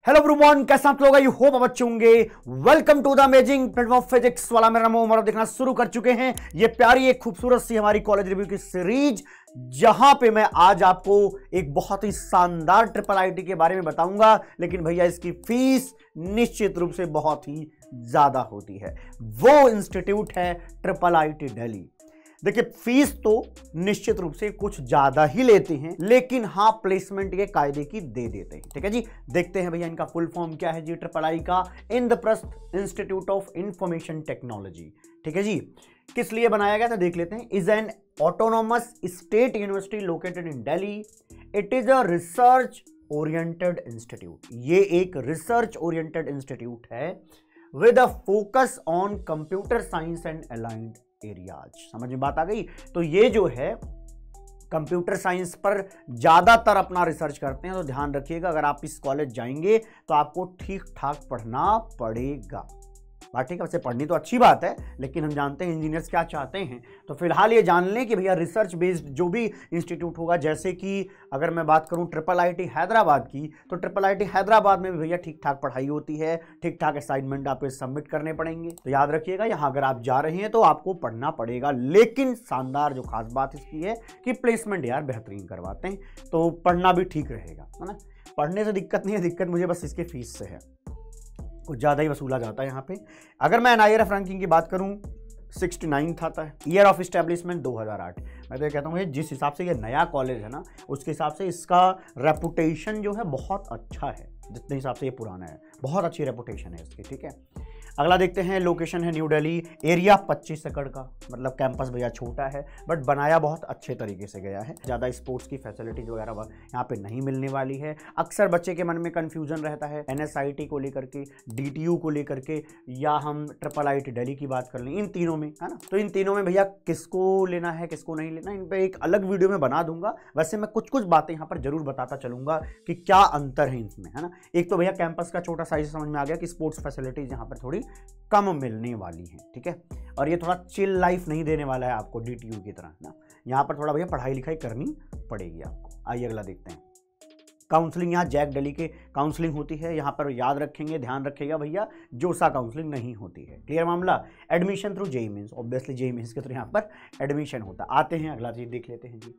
Hello everyone, कैसे आप लोग? आई होप आप अच्छे होंगे। Welcome to the amazing platform Physics Wallah मेरा नाम उमर। देखना शुरू कर चुके हैं ये प्यारी एक खूबसूरत सी हमारी कॉलेज रिव्यू की सीरीज, जहां पे मैं आज आपको एक बहुत ही शानदार ट्रिपल आईटी के बारे में बताऊंगा। लेकिन भैया इसकी फीस निश्चित रूप से बहुत ही ज्यादा होती है। वो इंस्टीट्यूट है ट्रिपल आईटी दिल्ली। देखिए, फीस तो निश्चित रूप से कुछ ज्यादा ही लेते हैं, लेकिन हाँ प्लेसमेंट ये कायदे की दे देते हैं। ठीक है जी, देखते हैं भैया इनका फुल फॉर्म क्या है जी ट्रिपल आई का। Indraprastha institute of information technology. ठीक है जी, किस लिए बनाया गया था देख लेते हैं। Is an autonomous state university located in Delhi. It is a research oriented institute. ये एक रिसर्च ओरिएंटेड इंस्टीट्यूट है with a focus on computer science and aligned areas. समझ में बात आ गई? तो ये जो है कंप्यूटर साइंस पर ज्यादातर अपना रिसर्च करते हैं। तो ध्यान रखिएगा, अगर आप इस कॉलेज जाएंगे तो आपको ठीक ठाक पढ़ना पड़ेगा। बात ठीक है, वैसे पढ़नी तो अच्छी बात है, लेकिन हम जानते हैं इंजीनियर्स क्या चाहते हैं। तो फिलहाल ये जान लें कि भैया रिसर्च बेस्ड जो भी इंस्टीट्यूट होगा, जैसे कि अगर मैं बात करूं ट्रिपल आईटी हैदराबाद की, तो ट्रिपल आईटी हैदराबाद में भी भैया ठीक ठाक पढ़ाई होती है, ठीक ठाक असाइनमेंट आपको सबमिट करने पड़ेंगे। तो याद रखिएगा, यहाँ अगर आप जा रहे हैं तो आपको पढ़ना पड़ेगा। लेकिन शानदार जो खास बात इसकी है कि प्लेसमेंट यार बेहतरीन करवाते हैं, तो पढ़ना भी ठीक रहेगा, है ना। पढ़ने से दिक्कत नहीं है, दिक्कत मुझे बस इसके फीस से है, कुछ ज़्यादा ही वसूला जाता है यहाँ पे। अगर मैं एनआईआरएफ रैंकिंग की बात करूँ 69 आता है। Year of establishment 2008। मैं तो ये कहता हूँ जिस हिसाब से ये नया कॉलेज है ना, उसके हिसाब से इसका रेपुटेशन जो है बहुत अच्छा है। जितने हिसाब से ये पुराना है, बहुत अच्छी रेपुटेशन है इसकी। ठीक है, अगला देखते हैं। लोकेशन है न्यू दिल्ली। एरिया 25 एकड़ का, मतलब कैंपस भैया छोटा है बट बनाया बहुत अच्छे तरीके से गया है। ज़्यादा स्पोर्ट्स की फैसिलिटीज वगैरह यहाँ पे नहीं मिलने वाली है। अक्सर बच्चे के मन में कन्फ्यूजन रहता है एनएसआईटी को लेकर के, डीटीयू को लेकर के, या हम ट्रिपल आईटी दिल्ली की बात कर लें, इन तीनों में, है ना। तो इन तीनों में भैया किसको लेना है किसको नहीं लेना, इन पर एक अलग वीडियो में बना दूंगा। वैसे मैं कुछ कुछ बातें यहाँ पर जरूर बताता चलूंगा कि क्या अंतर है इनमें, है ना। एक तो भैया कैंपस का छोटा साइज समझ में आ गया कि स्पोर्ट्स फैसिलिटीज यहाँ पर थोड़ी कम मिलने वाली है। ठीक है, और ये थोड़ा चिल लाइफ नहीं देने वाला है आपको डीटीयू की तरह ना। यहाँ पर थोड़ा भैया पढ़ाई लिखाई करनी पड़ेगी आपको। आइए अगला देखते हैं। काउंसलिंग, यहाँ जैक दिल्ली के काउंसलिंग होती है। यहाँ पर याद रखेंगे, ध्यान रखिएगा भैया, जोसा काउंसलिंग नहीं होती है। क्लियर मामला। Admission through JEE Mains, obviously JEE Mains के थ्रू यहाँ पर एडमिशन होता। आते हैं अगला चीज देख लेते हैं जी।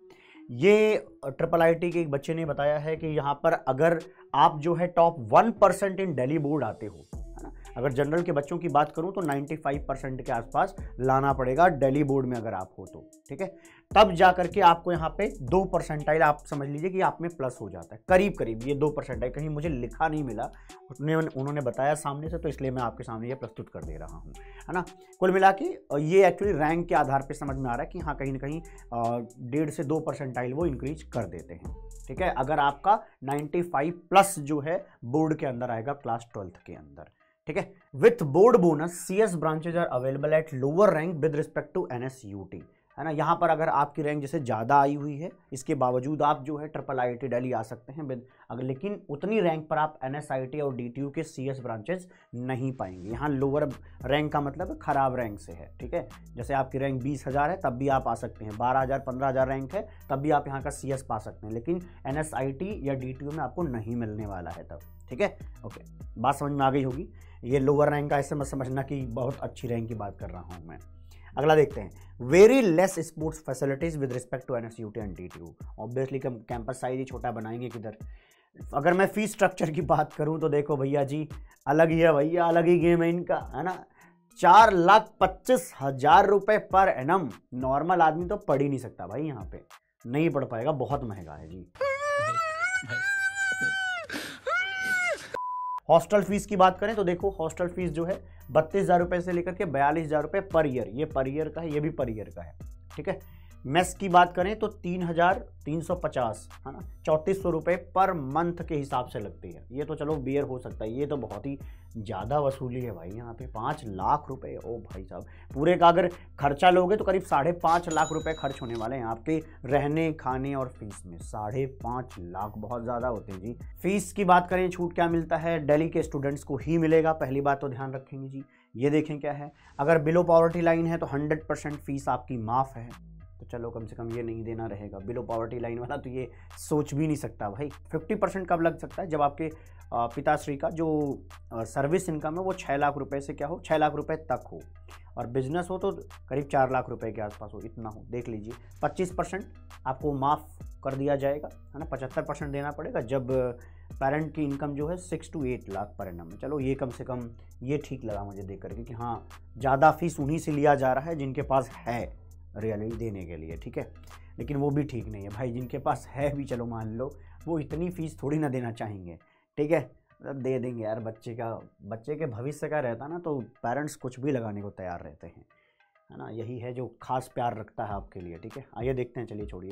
ये ट्रिपल आईटी के एक बच्चे ने बताया है कि यहाँ पर अगर आप जो है टॉप 1% इन दिल्ली बोर्ड आते हो, है ना, अगर जनरल के बच्चों की बात करूं तो 95% के आसपास लाना पड़ेगा दिल्ली बोर्ड में अगर आप हो तो। ठीक है, तब जा करके आपको यहाँ पे 2% आप समझ लीजिए कि आप में प्लस हो जाता है, करीब करीब ये 2%। कहीं मुझे लिखा नहीं मिला, उन्होंने बताया सामने से, तो इसलिए मैं आपके सामने ये प्रस्तुत कर दे रहा हूँ, है ना। कुल मिला के ये एक्चुअली रैंक के आधार पर समझ में आ रहा है कि हाँ कहीं ना कहीं 1.5 से 2% वो इंक्रीज कर देते हैं। ठीक है, अगर आपका 95 प्लस जो है बोर्ड के अंदर आएगा क्लास 12th के अंदर। ठीक है, with board bonus CS branches are available at lower rank with respect to NSUT, है ना। यहाँ पर अगर आपकी रैंक जैसे ज़्यादा आई हुई है, इसके बावजूद आप जो है ट्रिपल आईटी दिल्ली आ सकते हैं अगर, लेकिन उतनी रैंक पर आप NSIT और DTU के CS ब्रांचेज नहीं पाएंगे। यहाँ लोअर रैंक का मतलब खराब रैंक से है। ठीक है, जैसे आपकी रैंक 20,000 है तब भी आप आ सकते हैं, 12,000 15,000 रैंक है तब भी आप यहाँ का CS पा सकते हैं, लेकिन NSIT या DTU में आपको नहीं मिलने वाला है तब। ठीक है, ओके, बात समझ में आ गई होगी। ये लोअर रैंक का ऐसे मत समझना कि बहुत अच्छी रैंक की बात कर रहा हूँ मैं। अगला देखते हैं। Very less sports facilities with respect to NSUT and DTU। Obviously campus size ही छोटा बनाएंगे किधर। अगर मैं फीस स्ट्रक्चर की बात करूं तो देखो भैया जी, अलग ही है भैया, अलग ही गेम है इनका, है ना। 4,25,000 रुपए पर एनम। नॉर्मल आदमी तो पढ़ ही नहीं सकता भाई, यहाँ पे नहीं पढ़ पाएगा, बहुत महंगा है जी। हॉस्टल फीस की बात करें तो देखो, हॉस्टल फीस जो है 32,000 रुपए से लेकर के 42,000 रुपए पर ईयर, ये पर ईयर का है, ये भी पर ईयर का है। ठीक है, मेस की बात करें तो 3,350, है ना, 3,400 रुपए पर मंथ के हिसाब से लगती है। ये तो चलो बियर हो सकता है, ये तो बहुत ही ज़्यादा वसूली है भाई यहाँ पे। 5 लाख रुपए, ओ भाई साहब, पूरे का अगर खर्चा लोगे तो करीब 5.5 लाख रुपए खर्च होने वाले हैं आपके रहने खाने और फीस में। 5.5 लाख बहुत ज़्यादा होते हैं जी। फीस की बात करें, छूट क्या मिलता है, दिल्ली के स्टूडेंट्स को ही मिलेगा, पहली बात तो ध्यान रखेंगे जी। ये देखें क्या है, अगर बिलो पॉवर्टी लाइन है तो 100% फीस आपकी माफ़ है। तो चलो कम से कम ये नहीं देना रहेगा। बिलो पॉवर्टी लाइन वाला तो ये सोच भी नहीं सकता भाई। 50% कब लग सकता है? जब आपके पिताश्री का जो सर्विस इनकम है वो 6 लाख रुपए से क्या हो, 6 लाख रुपए तक हो, और बिजनेस हो तो करीब 4 लाख रुपए के आसपास हो, इतना हो। देख लीजिए 25% आपको माफ़ कर दिया जाएगा, है ना। 75% देना पड़ेगा जब पेरेंट की इनकम जो है 6 to 8 लाख पर एनम। चलो ये कम से कम ये ठीक लगा मुझे देख करके कि हाँ ज़्यादा फीस उन्हीं से लिया जा रहा है जिनके पास है रियली देने के लिए, ठीक है। लेकिन वो भी ठीक नहीं है भाई, जिनके पास है भी चलो मान लो, वो इतनी फीस थोड़ी ना देना चाहेंगे, ठीक है। दे देंगे यार, बच्चे के भविष्य का रहता ना, तो पेरेंट्स कुछ भी लगाने को तैयार रहते हैं, है ना। यही है जो खास प्यार रखता है आपके लिए, ठीक है। आइए देखते हैं, चलिए छोड़िए।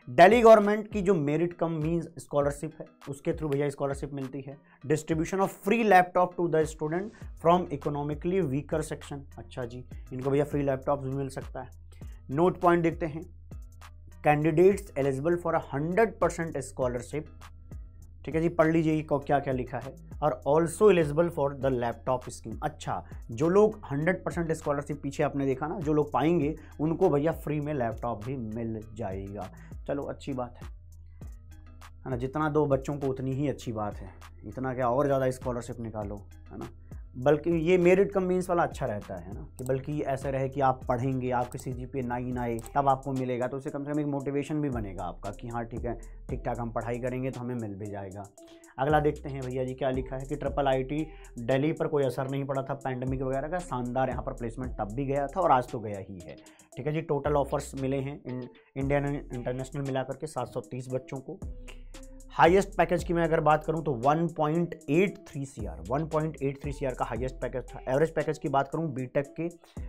दिल्ली गवर्नमेंट की जो मेरिट कम मींस स्कॉलरशिप है, उसके थ्रू भैया स्कॉलरशिप मिलती है। Distribution of free laptop to the student from economically weaker section. अच्छा जी, इनको भैया फ्री लैपटॉप भी मिल सकता है। नोट पॉइंट देखते हैं। कैंडिडेट्स एलिजिबल फॉर 100% स्कॉलरशिप, ठीक है जी, पढ़ लीजिए क्या क्या लिखा है। और also eligible for the laptop scheme. अच्छा, जो लोग 100% स्कॉलरशिप पीछे आपने देखा ना, जो लोग पाएंगे उनको भैया फ्री में लैपटॉप भी मिल जाएगा। चलो अच्छी बात है ना। जितना दो बच्चों को उतनी ही अच्छी बात है, इतना क्या और ज़्यादा स्कॉलरशिप निकालो, है ना। बल्कि ये मेरिट कम मीन्स वाला अच्छा रहता है ना, कि बल्कि ऐसे रहे कि आप पढ़ेंगे, आपके CGPA 9 आए तब आपको मिलेगा, तो उससे कम से कम एक मोटिवेशन भी बनेगा आपका कि हाँ ठीक है, ठीक ठाक हम पढ़ाई करेंगे तो हमें मिल भी जाएगा। अगला देखते हैं भैया जी क्या लिखा है कि IIIT दिल्ली पर कोई असर नहीं पड़ा था पैंडमिक वगैरह का, शानदार यहाँ पर प्लेसमेंट तब भी गया था और आज तो गया ही है, ठीक है जी। टोटल ऑफर्स मिले हैं इंडियन इंटरनेशनल मिलाकर के 730 बच्चों को। हाईएस्ट पैकेज की मैं अगर बात करूं तो 1.83 CR का हाईएस्ट पैकेज था। एवरेज पैकेज की बात करूं बीटेक के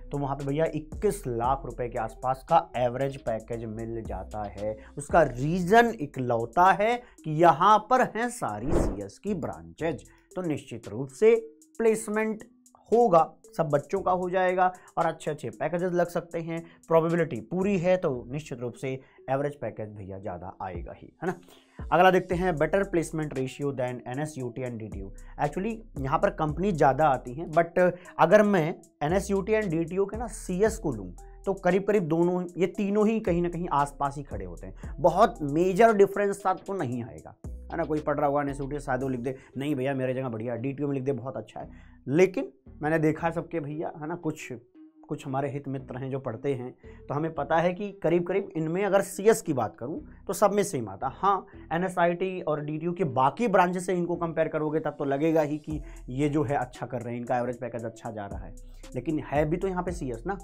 तो वहां पे भैया 21 लाख रुपए के आसपास का एवरेज पैकेज मिल जाता है। उसका रीजन इकलौता है कि यहां पर हैं सारी CS की ब्रांचेज, तो निश्चित रूप से प्लेसमेंट होगा, सब बच्चों का हो जाएगा और अच्छे अच्छे पैकेजेस लग सकते हैं। प्रोबेबिलिटी पूरी है तो निश्चित रूप से एवरेज पैकेज भैया ज़्यादा आएगा ही, है ना। अगला देखते हैं better placement ratio than NSUT and DTU। Actually यहाँ पर कंपनी ज़्यादा आती हैं, बट अगर मैं NSUT एंड DTU के ना CS को लूँ तो करीब करीब दोनों ये तीनों ही कहीं ना कहीं आसपास ही खड़े होते हैं। बहुत मेजर डिफरेंस तो नहीं आएगा, है ना। कोई पढ़ रहा होगा NSUT शायद वो लिख दे नहीं भैया मेरे जगह बढ़िया, DTU में लिख दे बहुत अच्छा है। लेकिन मैंने देखा सबके भैया, है ना, कुछ हमारे हित मित्र हैं जो पढ़ते हैं, तो हमें पता है कि करीब करीब इनमें अगर CS की बात करूं तो सब में सेम आता। हाँ, NSIT और DTU के बाकी ब्रांचेस से इनको कंपेयर करोगे तब तो लगेगा ही कि ये जो है अच्छा कर रहे हैं, इनका एवरेज पैकेज अच्छा जा रहा है, लेकिन है भी तो यहाँ पे CS ना,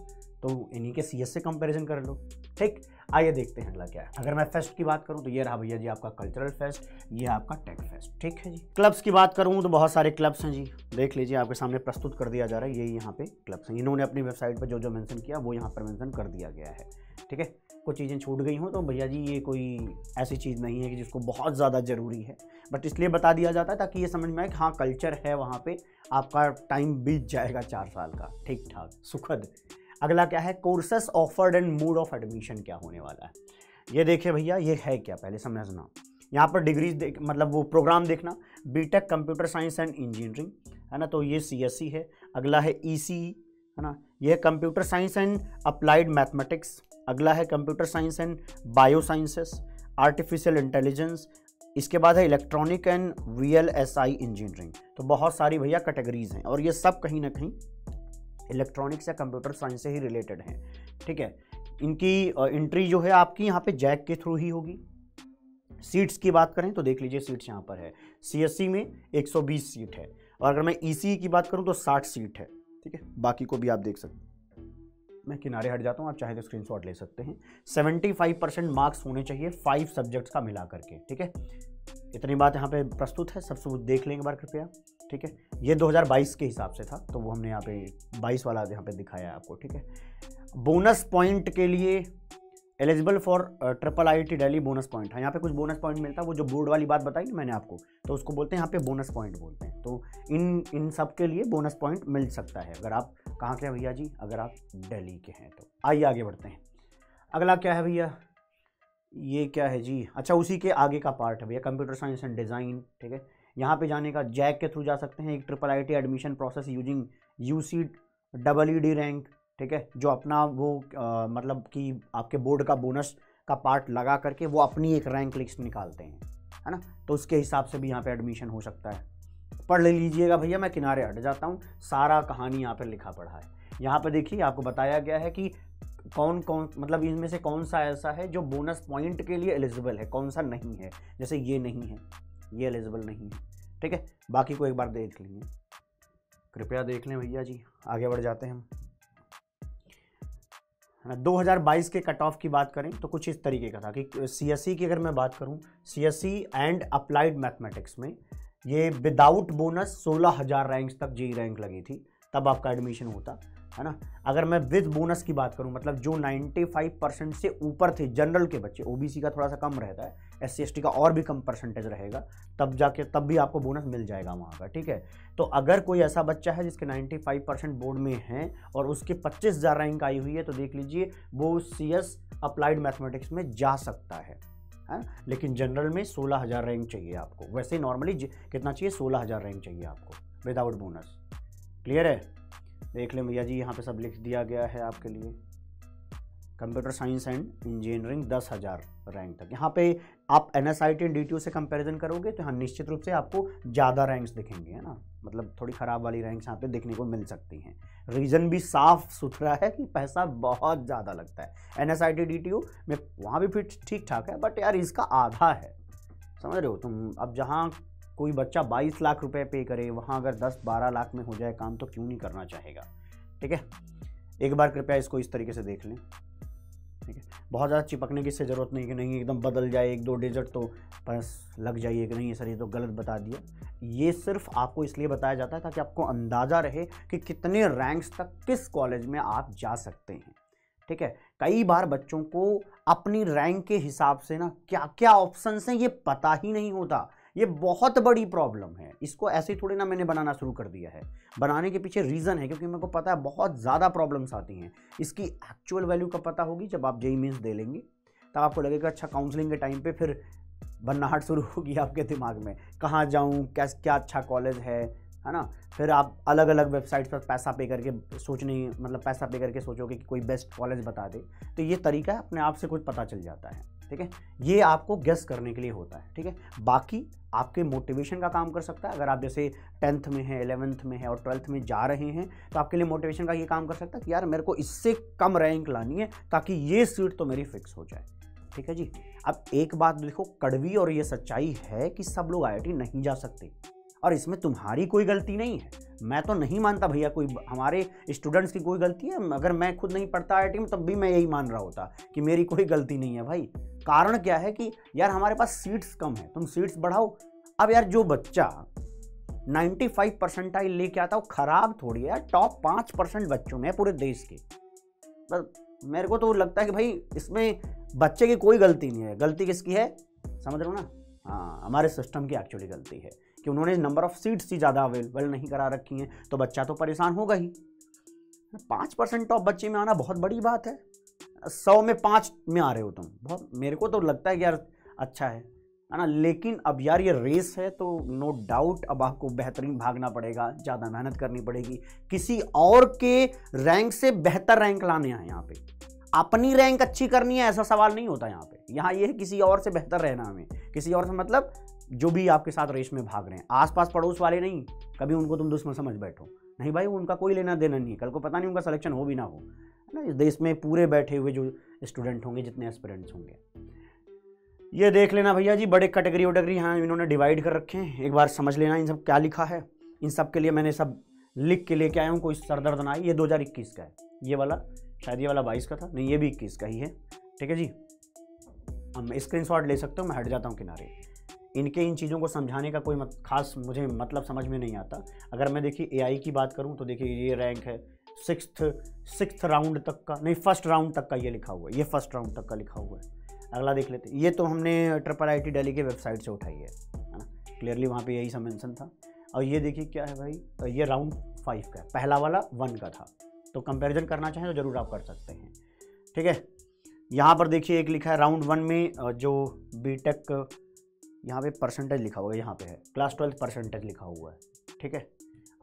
तो इन्हीं के CS से कंपैरिजन कर लो, ठीक। आइए देखते हैं अगला क्या है। अगर मैं फेस्ट की बात करूं तो ये रहा भैया जी आपका कल्चरल फेस्ट, ये आपका टेक फेस्ट, ठीक है जी। क्लब्स की बात करूं तो बहुत सारे क्लब्स हैं जी, देख लीजिए आपके सामने प्रस्तुत कर दिया जा रहा है। यही यहाँ पे क्लब्स हैं, इन्होंने अपनी वेबसाइट पर जो जो मेंशन किया वो यहाँ पर मेंशन कर दिया गया है, ठीक है। कुछ चीज़ें छूट गई हों तो भैया जी ये कोई ऐसी चीज़ नहीं है कि जिसको बहुत ज़्यादा ज़रूरी है, बट इसलिए बता दिया जाता है ताकि ये समझ में आए कि हाँ कल्चर है वहाँ पे, आपका टाइम बीत जाएगा 4 साल का ठीक ठाक सुखद। अगला क्या है, courses offered and mode of admission क्या होने वाला है। ये देखिए भैया ये है क्या, पहले समझना। यहाँ पर डिग्रीज मतलब वो प्रोग्राम देखना, BTech computer science and engineering, है ना, तो ये CSE है। अगला है ECE, है ना, ये है computer science and applied mathematics. अगला है computer science and bio sciences, artificial intelligence. इसके बाद है इलेक्ट्रॉनिक एंड VLSI इंजीनियरिंग। तो बहुत सारी भैया कैटेगरीज हैं और ये सब कहीं ना कहीं इलेक्ट्रॉनिक्स या कंप्यूटर साइंस से ही रिलेटेड हैं, ठीक है। इनकी एंट्री जो है आपकी यहाँ पे जैक के थ्रू ही होगी। सीट्स की बात करें तो देख लीजिए सीट्स यहाँ पर है, CSE में 120 सीट है, और अगर मैं ECE की बात करूँ तो 60 सीट है, ठीक है। बाकी को भी आप देख सकते हैं, मैं किनारे हट जाता हूँ, आप चाहे तो स्क्रीनशॉट ले सकते हैं। 75% मार्क्स होने चाहिए 5 सब्जेक्ट्स का मिला करके, ठीक है। इतनी बात यहाँ पे प्रस्तुत है, सब सबूत देख लेंगे बार कृपया, ठीक है। ये 2022 के हिसाब से था तो वो हमने यहाँ पे 22 वाला यहाँ पे दिखाया है आपको, ठीक है। बोनस पॉइंट के लिए eligible for IIIT Delhi bonus point है, यहाँ पे कुछ बोनस पॉइंट मिलता है, वो जो बोर्ड वाली बात बताई ना मैंने आपको, तो उसको बोलते हैं यहाँ पे बोनस पॉइंट बोलते हैं। तो इन सब के लिए बोनस पॉइंट मिल सकता है अगर आप कहाँ के हैं भैया जी, अगर आप दिल्ली के हैं तो। आइए आगे बढ़ते हैं। अगला क्या है भैया, ये क्या है जी, अच्छा उसी के आगे का पार्ट है भैया कंप्यूटर साइंस एंड डिज़ाइन, ठीक है। यहाँ पे जाने का जैक के थ्रू जा सकते हैं। एक IIIT admission process using UCEED rank ठीक है, जो अपना वो मतलब कि आपके बोर्ड का बोनस का पार्ट लगा करके वो अपनी एक रैंक लिस्ट निकालते हैं, है ना। तो उसके हिसाब से भी यहाँ पे एडमिशन हो सकता है। पढ़ ले लीजिएगा भैया, मैं किनारे हट जाता हूँ, सारा कहानी यहाँ पर लिखा पढ़ा है। यहाँ पर देखिए आपको बताया गया है कि कौन कौन मतलब इनमें से कौन सा ऐसा है जो बोनस पॉइंट के लिए एलिजिबल है, कौन सा नहीं है। जैसे ये नहीं है, ये एलिजिबल नहीं है, ठीक है। बाकी को एक बार देख लेंगे, कृपया देख लें भैया जी। आगे बढ़ जाते हैं हम। 2022 के कट ऑफ की बात करें तो कुछ इस तरीके का था कि सीएससी की अगर मैं बात करूं, सीएससी एंड अप्लाइड मैथमेटिक्स में ये विदाउट बोनस 16,000 रैंक्स तक जेई रैंक लगी थी, तब आपका एडमिशन होता है ना। अगर मैं विद बोनस की बात करूं, मतलब जो 95% से ऊपर थे जनरल के बच्चे, ओबीसी का थोड़ा सा कम रहता है, एससी एसटी का और भी कम परसेंटेज रहेगा, तब भी आपको बोनस मिल जाएगा वहाँ का, ठीक है। तो अगर कोई ऐसा बच्चा है जिसके 95% बोर्ड में हैं और उसके 25,000 रैंक आई हुई है, तो देख लीजिए वो CS अप्लाइड मैथमेटिक्स में जा सकता है लेकिन जनरल में 16,000 रैंक चाहिए आपको। वैसे नॉर्मली कितना चाहिए, 16,000 रैंक चाहिए आपको विदाउट बोनस। क्लियर है, देख लें भैया जी, यहाँ पे सब लिख दिया गया है आपके लिए। Computer science and engineering 10,000 rank तक। यहाँ पे आप NSIT एंड DTU से कंपैरिजन करोगे तो यहाँ निश्चित रूप से आपको ज़्यादा रैंक्स दिखेंगे, है ना। मतलब थोड़ी ख़राब वाली रैंक्स यहाँ पे देखने को मिल सकती हैं। रीज़न भी साफ सुथरा है कि पैसा बहुत ज़्यादा लगता है। NSIT DTU में वहाँ भी फिर ठीक ठाक है, बट यार इसका आधा है, समझ रहे हो तुम। अब जहाँ कोई बच्चा 22 लाख रुपए पे करे, वहाँ अगर 10-12 लाख में हो जाए काम तो क्यों नहीं करना चाहेगा, ठीक है। एक बार कृपया इसको इस तरीके से देख लें, ठीक है। बहुत ज़्यादा चिपकने की इससे ज़रूरत नहीं कि नहीं एकदम बदल जाए, 1-2 डिजिट तो बस लग जाइए कि नहीं सर ये तो गलत बता दिया। ये सिर्फ आपको इसलिए बताया जाता है ताकि आपको अंदाज़ा रहे कि कितने रैंक्स तक किस कॉलेज में आप जा सकते हैं, ठीक है। कई बार बच्चों को अपनी रैंक के हिसाब से ना क्या क्या ऑप्शंस हैं ये पता ही नहीं होता। ये बहुत बड़ी प्रॉब्लम है। इसको ऐसे थोड़ी ना मैंने बनाना शुरू कर दिया है, बनाने के पीछे रीज़न है क्योंकि मेरे को पता है बहुत ज़्यादा प्रॉब्लम्स आती हैं। इसकी एक्चुअल वैल्यू कब पता होगी, जब आप जेईई मेंस दे लेंगे, तब आपको लगेगा अच्छा काउंसलिंग के टाइम पे फिर बननाहट शुरू होगी आपके दिमाग में, कहाँ जाऊँ, क्या अच्छा कॉलेज है ना। फिर आप अलग अलग वेबसाइट्स पर पैसा पे करके पैसा पे करके सोचोगे कि कोई बेस्ट कॉलेज बता दे। तो ये तरीका है, अपने आप से कुछ पता चल जाता है, ठीक है। ये आपको गेस करने के लिए होता है, ठीक है। बाकी आपके मोटिवेशन का काम कर सकता है। अगर आप जैसे 10th में है, 11th में है और 12th में जा रहे हैं, तो आपके लिए मोटिवेशन का ये काम कर सकता है कि यार मेरे को इससे कम रैंक लानी है ताकि ये सीट तो मेरी फिक्स हो जाए, ठीक है जी। अब एक बात देखो, कड़वी और ये सच्चाई है कि सब लोग IIT नहीं जा सकते और इसमें तुम्हारी कोई गलती नहीं है। मैं तो नहीं मानता भैया कोई हमारे स्टूडेंट्स की कोई गलती है। अगर मैं खुद नहीं पढ़ता IIT में तब भी मैं यही मान रहा होता कि मेरी कोई गलती नहीं है भाई। कारण क्या है कि यार हमारे पास सीट्स कम है, तुम सीट्स बढ़ाओ। अब यार जो बच्चा 95 परसेंटाइल लेके आता वो खराब थोड़ी है, टॉप 5% बच्चों में पूरे देश के। बस मेरे को तो लगता है कि भाई इसमें बच्चे की कोई गलती नहीं है। गलती किसकी है, समझ रहे हो ना। हाँ, हमारे सिस्टम की एक्चुअली गलती है कि उन्होंने नंबर ऑफ सीट्स ही ज़्यादा अवेलेबल नहीं करा रखी हैं, तो बच्चा तो परेशान होगा ही। 5% टॉप बच्चे में आना बहुत बड़ी बात है। 100 में 5 में आ रहे हो तुम, बहुत मेरे को तो लगता है कि यार अच्छा है ना। लेकिन अब यार ये रेस है तो नो डाउट अब आपको बेहतरीन भागना पड़ेगा, ज़्यादा मेहनत करनी पड़ेगी, किसी और के रैंक से बेहतर रैंक लाने हैं। यहाँ पे अपनी रैंक अच्छी करनी है ऐसा सवाल नहीं होता यहाँ पे। यहाँ ये है किसी और से बेहतर रहना हमें। किसी और से मतलब जो भी आपके साथ रेस में भाग रहे हैं, आसपास पड़ोस वाले नहीं, कभी उनको तुम दुश्मन समझ बैठो नहीं भाई, उनका कोई लेना देना नहीं है। कल को पता नहीं उनका सिलेक्शन हो भी ना हो, है ना। इस देश में पूरे बैठे हुए जो स्टूडेंट होंगे, जितने एस्पिरेंट्स होंगे, ये देख लेना भैया जी। बड़े कैटेगरी वैटेगरी यहाँ इन्होंने डिवाइड कर रखे हैं, एक बार समझ लेना इन सब क्या लिखा है। इन सब के लिए मैंने सब लिख के लेके आया हूँ, कोई सरदर्द ना आए। ये 2021 का है, ये वाला शायद ये वाला 22 का था, नहीं ये भी 21 का ही है, ठीक है जी। हम स्क्रीनशॉट ले सकते हो, मैं हट जाता हूँ किनारे। इनके इन चीज़ों को समझाने का कोई खास मुझे मतलब समझ में नहीं आता। अगर मैं देखिए AI की बात करूँ तो देखिए ये रैंक है 6th राउंड तक का, नहीं 1st राउंड तक का ये लिखा हुआ है, ये 1st राउंड तक का लिखा हुआ है। अगला देख लेते हैं, ये तो हमने IIIT दिल्ली के वेबसाइट से उठाई है ना, क्लियरली वहाँ पे यही सब मेंशन था। और ये देखिए क्या है भाई, तो ये राउंड 5 का है, पहला वाला 1 का था। तो कंपैरिजन करना चाहें तो ज़रूर आप कर सकते हैं, ठीक है। यहाँ पर देखिए एक लिखा है राउंड 1 में जो बीटेक यहाँ पे परसेंटेज लिखा हुआ है, यहाँ पे है क्लास 12 परसेंटेज लिखा हुआ है, ठीक है।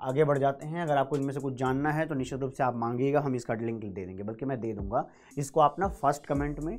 आगे बढ़ जाते हैं। अगर आपको इनमें से कुछ जानना है तो निश्चित रूप से आप मांगिएगा, हम इसका लिंक दे देंगे, बल्कि मैं दे दूंगा इसको। आप ना फर्स्ट कमेंट में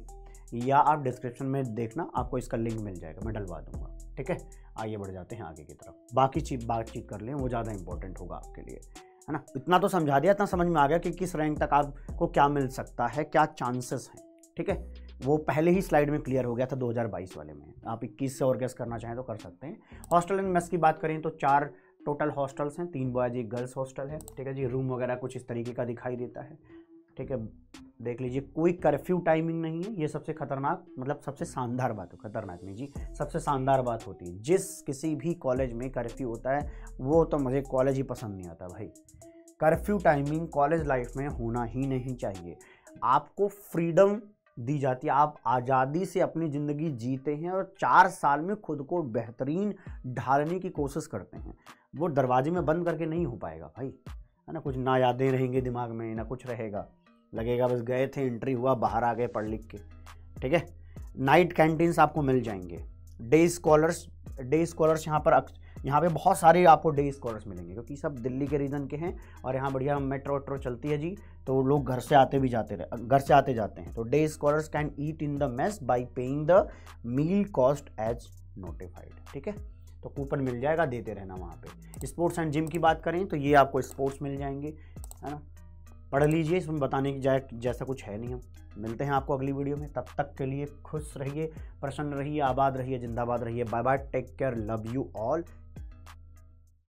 या आप डिस्क्रिप्शन में देखना, आपको इसका लिंक मिल जाएगा, मैं डलवा दूंगा। ठीक है, आइए बढ़ जाते हैं आगे की तरफ। बाकी बातचीत कर लें, वो ज़्यादा इंपॉर्टेंट होगा आपके लिए, है ना। इतना तो समझा दिया, इतना समझ में आ गया कि किस रैंक तक आपको क्या मिल सकता है, क्या चांसेस हैं। ठीक है, वो पहले ही स्लाइड में क्लियर हो गया था 2022 वाले में। आप 21 से और गेस करना चाहें तो कर सकते हैं। हॉस्टल एंड मेस की बात करें तो 4 टोटल हॉस्टल्स हैं, 3 बॉयज 1 गर्ल्स हॉस्टल है। ठीक है जी, रूम वगैरह कुछ इस तरीके का दिखाई देता है। ठीक है, देख लीजिए, कोई कर्फ्यू टाइमिंग नहीं है। ये सबसे खतरनाक, मतलब सबसे शानदार बात हो, खतरनाक नहीं जी, सबसे शानदार बात होती है। जिस किसी भी कॉलेज में कर्फ्यू होता है वो तो मुझे कॉलेज ही पसंद नहीं आता भाई। कर्फ्यू टाइमिंग कॉलेज लाइफ में होना ही नहीं चाहिए। आपको फ्रीडम दी जाती है, आप आज़ादी से अपनी ज़िंदगी जीते हैं और 4 साल में खुद को बेहतरीन ढालने की कोशिश करते हैं। वो दरवाजे में बंद करके नहीं हो पाएगा भाई, है ना। कुछ ना यादें रहेंगे दिमाग में, ना कुछ रहेगा, लगेगा बस गए थे, एंट्री हुआ, बाहर आ गए पढ़ लिख के। ठीक है, नाइट कैंटीन्स आपको मिल जाएंगे। डे स्कॉलर्स यहाँ पे बहुत सारे आपको डे स्कॉलर्स मिलेंगे, क्योंकि सब दिल्ली के रीजन के हैं और यहाँ बढ़िया मेट्रो वेट्रो चलती है जी, तो लोग घर से आते जाते हैं। तो day scholars can eat in the mess by paying the meal cost as notified. ठीक है, तो कूपन मिल जाएगा, देते रहना वहाँ पे। स्पोर्ट्स एंड जिम की बात करें तो ये आपको स्पोर्ट्स मिल जाएंगे, है ना। पढ़ लीजिए, इसमें बताने की जैसा कुछ है नहीं। हम मिलते हैं आपको अगली वीडियो में, तब तक के लिए खुश रहिए, प्रसन्न रहिए, आबाद रहिए, जिंदाबाद रहिए। Bye bye, take care, love you all.